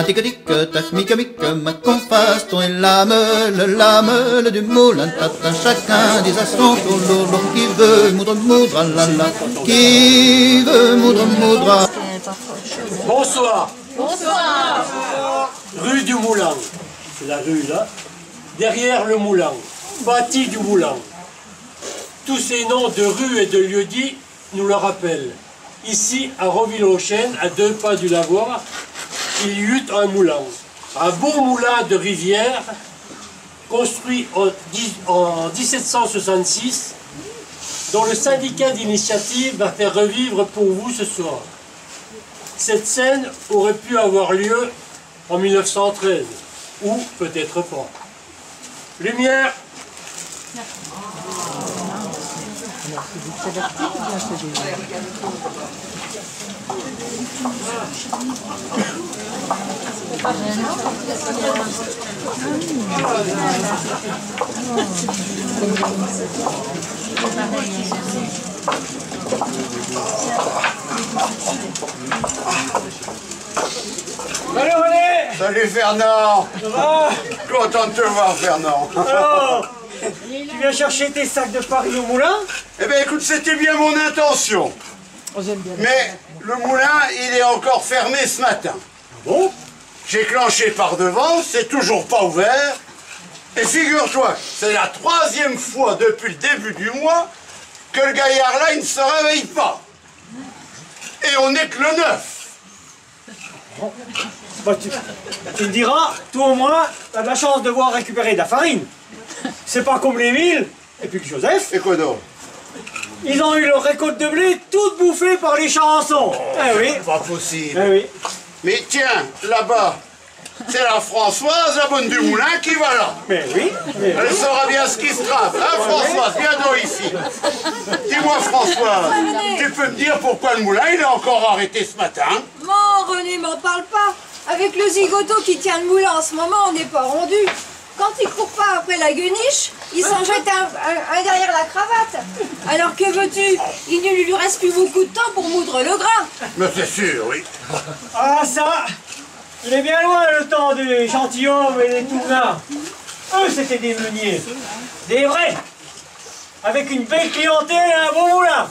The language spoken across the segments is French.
tic tac, mic, qu'on fasse tourner la meule du moulin, tatin, chacun dit à son tour, l'eau, qui veut moudre, la, qui veut moudre. Bonsoir. Bonsoir. Rue du Moulin, c'est la rue là, derrière le moulin, bâti du moulin. Tous ces noms de rues et de lieux-dits nous le rappellent. Ici, à Roville-aux-Chênes, à 2 pas du lavoir, il y eut un moulin. Un beau moulin de rivière, construit en 1766, dont le syndicat d'initiative va faire revivre pour vous ce soir. Cette scène aurait pu avoir lieu en 1913, ou peut-être pas. Lumière. Salut René. Salut Fernand. Ça va? Content de te voir Fernand. Alors, tu viens chercher tes sacs de Paris au moulin? Eh bien écoute, c'était bien mon intention. Mais le moulin, il est encore fermé ce matin. Bon? J'ai clenché par devant, c'est toujours pas ouvert. Et figure-toi, c'est la 3e fois depuis le début du mois que le gaillard-là, il ne se réveille pas. Et on n'est que le 9. Bah, tu me diras, toi au moins, t'as de la chance de voir récupérer de la farine. C'est pas comme l'Émile, et puis que Joseph. Et quoi d'autre? Ils ont eu leur récolte de blé toute bouffée par les charançons. Eh oui. Pas possible. Eh oui. Mais tiens, là-bas, c'est la Françoise, la bonne du moulin, qui va là. Mais oui. Elle saura bien ce qui se trame. Hein, Françoise, viens donc ici. Dis-moi, Françoise, tu peux me dire pourquoi le moulin, il est encore arrêté ce matin? Non, René, m'en parle pas. Avec le zigoto qui tient le moulin en ce moment, on n'est pas rendu. Quand il court pas après la gueniche, il s'en jette un derrière la cravate. Alors que veux-tu? Il ne lui reste plus beaucoup de temps pour moudre le grain. Mais c'est sûr, oui. Ah ça, il est bien loin le temps des gentilshommes et des tournards. Eux, c'était des meuniers. Des vrais. Avec une belle clientèle et un beau moulin.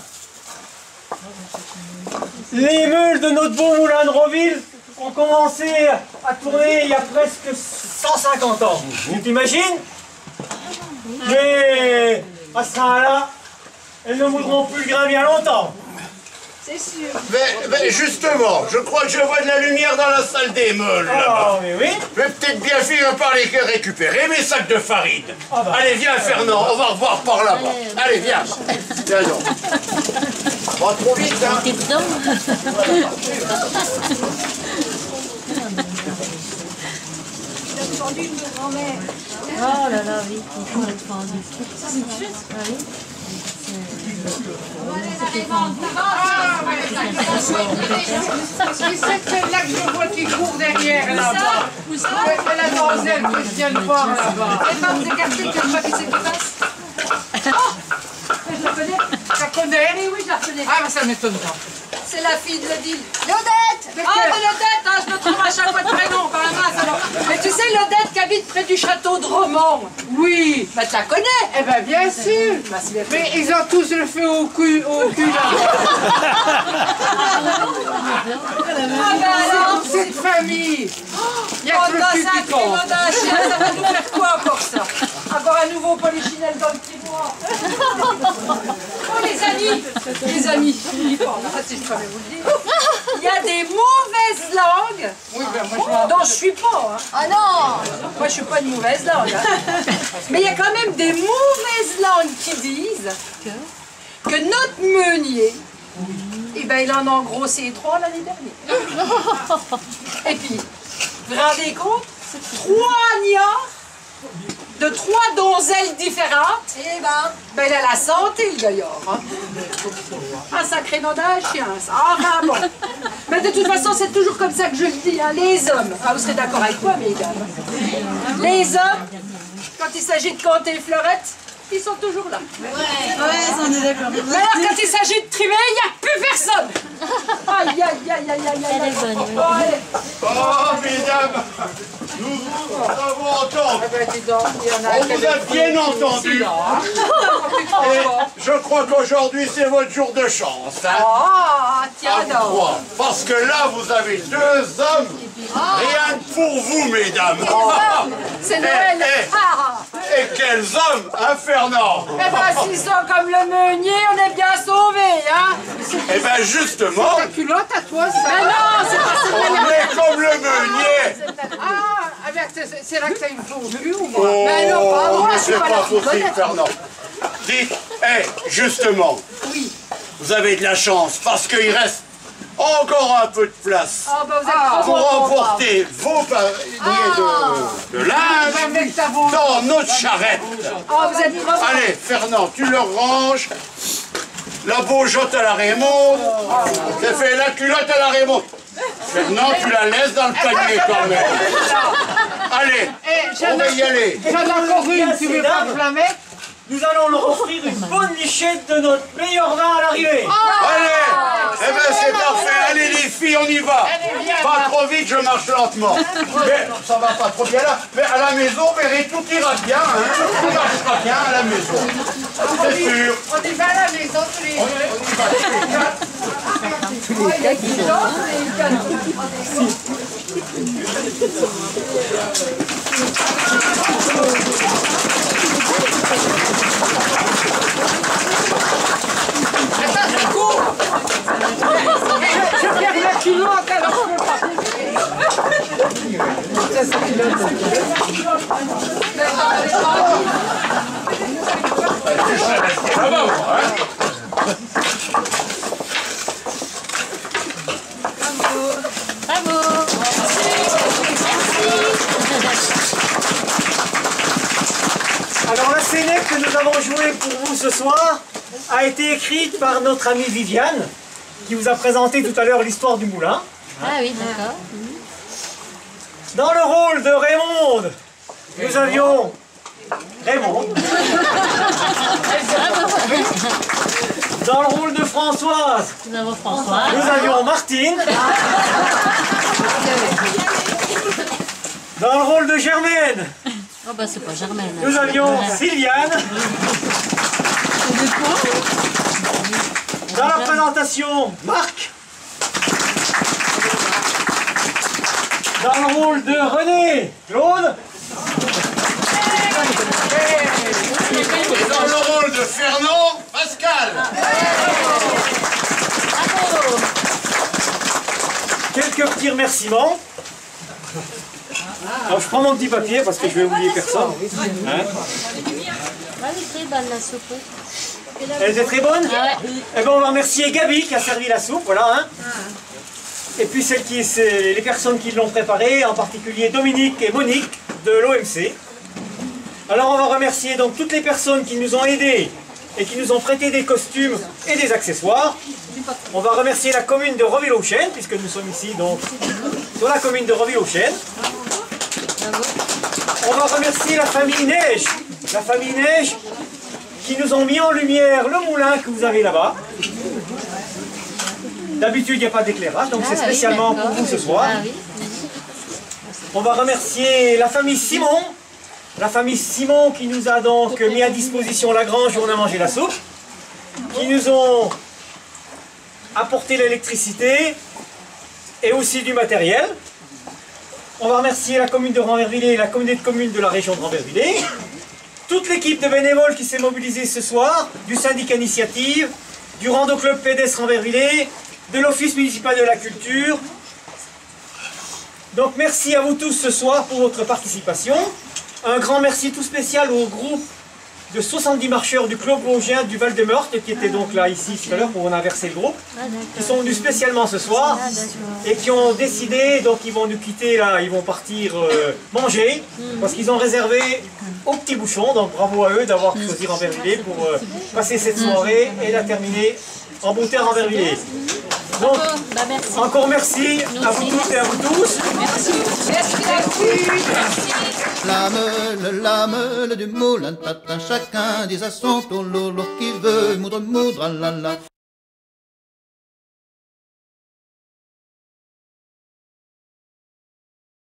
Les meules de notre beau moulin de Roville ont commencé à tourner il y a presque 150 ans. Tu t'imagines? Mais à ce train-là, elles ne moudront plus le grain bien longtemps. C'est sûr. Mais justement, je crois que je vois de la lumière dans la salle des meules, là-bas. Ah, mais oui. Je vais peut-être bien finir par les récupérer mes sacs de farine. Ah bah. Allez, viens, Fernand, on va revoir par là-bas. Allez, viens. Viens donc. Pas trop vite, hein. T'es dedans? Entendu de grand-mère. Oh là là, oui, il faut être pendu. Ah oui. C'est là que je vois qui court derrière là-bas. C'est la donzelle que je viens de voir là-bas. Et pas vous écarter que je vois qui c'est qui passe. Oh, je la connais. Tu la connais? Oui, je la reconnais. Ah, mais ça m'étonne pas. C'est la fille de Lodile. Lodette! Ah, Lodette, hein, je me trompe à chaque fois de prénom, par la masse alors. Mais tu sais, Lodette qui habite près du château de Romans. Oui. Bah, tu la connais. Eh ben bien sûr. Mais ils ont tous le feu au cul là-bas. Ah, bah alors. Cette famille. Il y a que le cul qui compte. Ça va nous faire quoi encore ça? Avoir un nouveau polichinelle dans le petit bois. Oh les amis, si je savais vous le dire, il y a des mauvaises langues Oui, ben moi dont je suis pas. Hein. Ah non, moi je suis pas une mauvaise langue. Hein. Mais il y a quand même des mauvaises langues qui disent que notre meunier, eh ben, il en a engrossé 3 l'année dernière. Et puis, vous vous rendez compte? 3 niards de 3 donzelles différentes. Eh ben, il a la santé, le gaillard. Hein? Un sacré nom d'un chien, ça. Enfin bon. Mais de toute façon, c'est toujours comme ça que je le dis, hein, les hommes. Ah, vous serez d'accord avec moi, mesdames. Les hommes, quand il s'agit de compter les fleurettes, ils sont toujours là. Ouais, on est d'accord. Mais alors, quand il s'agit de trimer, il n'y a plus personne. Aïe, aïe, aïe, aïe, aïe, aïe. Elle est bonne, oui. Oh, allez. Oh, mesdames, Nous vous avons entendu. Eh ben, dis donc, il y en a On qui vous a bien entendu. Et je crois qu'aujourd'hui, c'est votre jour de chance. Hein. Ah, tiens À vous donc. trois. Parce que là, vous avez deux hommes. Rien que pour vous, mesdames. C'est Noël. Eh. Ah. Et quels hommes, hein, Fernand? Eh ben, s'ils sont comme le meunier, on est bien sauvés, hein. Eh bien, justement, ta culotte à toi, ça. Mais non, c'est pas ça. on est comme le meunier. Ah, eh ben, c'est là que t'as une fausse vue ou moi? Oh, Mais non, pas moi, mais je suis c'est pas pas la possible, fille Fernand. Dites, justement, vous avez de la chance parce qu'il reste encore un peu de place Ah, ben, vous êtes trop pour bon. emporter vos paniers de linge dans notre charrette. Ah, vous êtes trop bon. Allez, Fernand, tu le ranges. La beaujotte à la Raymonde. Ça fait la culotte à la Raymonde. Fernand, tu la laisses dans le panier quand même. Allez, on va y aller. J'en ai encore une, tu veux pas te la mettre? Nous allons leur offrir une bonne lichette de notre meilleur vin à l'arrivée. Allez, eh ben c'est parfait. Allez les filles, on y va. Pas trop vite, je marche lentement. Mais ça va pas trop bien là. Mais à la maison, verrez, tout ira bien. Hein. Tout marchera bien à la maison. C'est sûr. On y va à la maison tous les deux. Attends, c'est court. Je perds la culotte alors je peux pas. C'est sa culotte. Bravo. Alors la scénette que nous avons jouée pour vous ce soir a été écrite par notre amie Viviane, qui vous a présenté tout à l'heure l'histoire du moulin. Ah oui, d'accord. Dans le rôle de Raymonde, nous avions Raymond. Dans le rôle de Françoise, Nous avons François. nous avions Martine. Dans le rôle de Germaine, Oh bah c'est pas Germaine. nous avions Sylviane. Dans la présentation, Marc. Dans le rôle de René, Claude. Et dans le rôle de Fernand, Pascal. Quelques petits remerciements. Alors je prends mon petit papier parce que je vais oublier personne. Hein? Ah oui, très bonne la soupe. Elle était très bonne. Ah ouais. Eh ben, on va remercier Gabi qui a servi la soupe, voilà. Hein. Et puis les personnes qui l'ont préparée, en particulier Dominique et Monique de l'OMC. Alors on va remercier donc toutes les personnes qui nous ont aidés et qui nous ont prêté des costumes et des accessoires. On va remercier la commune de Reville-aux-Chênes, puisque nous sommes ici donc sur la commune de Reville-aux-Chênes. On va remercier la famille Neige qui nous ont mis en lumière le moulin que vous avez là-bas. D'habitude, il n'y a pas d'éclairage, donc c'est spécialement pour vous ce soir. Ah oui. On va remercier la famille Simon qui nous a donc mis à disposition la grange où on a mangé la soupe, qui nous ont apporté l'électricité et aussi du matériel. On va remercier la commune de Ranvervillers et la communauté de communes de la région de Ranvervillers, toute l'équipe de bénévoles qui s'est mobilisée ce soir, du syndicat Initiative, du Rando Club pédestre Ranvervillers, de l'Office municipal de la culture. Donc merci à vous tous ce soir pour votre participation. Un grand merci tout spécial au groupe de 70 marcheurs du Club Vosgien du Val-de-Meurthe qui étaient donc là ici tout à l'heure pour on a versé le groupe, qui sont venus spécialement ce soir et qui ont décidé, donc ils vont nous quitter là, ils vont partir manger parce qu'ils ont réservé au petit bouchon, donc bravo à eux d'avoir choisi Ranvervillers pour passer cette soirée et la terminer en beauté à Ranvervillers. Donc, encore merci à vous toutes et à vous tous. La meule du moulin tatin, chacun dit à son tour, lourd qui veut moudre, moudre, la la.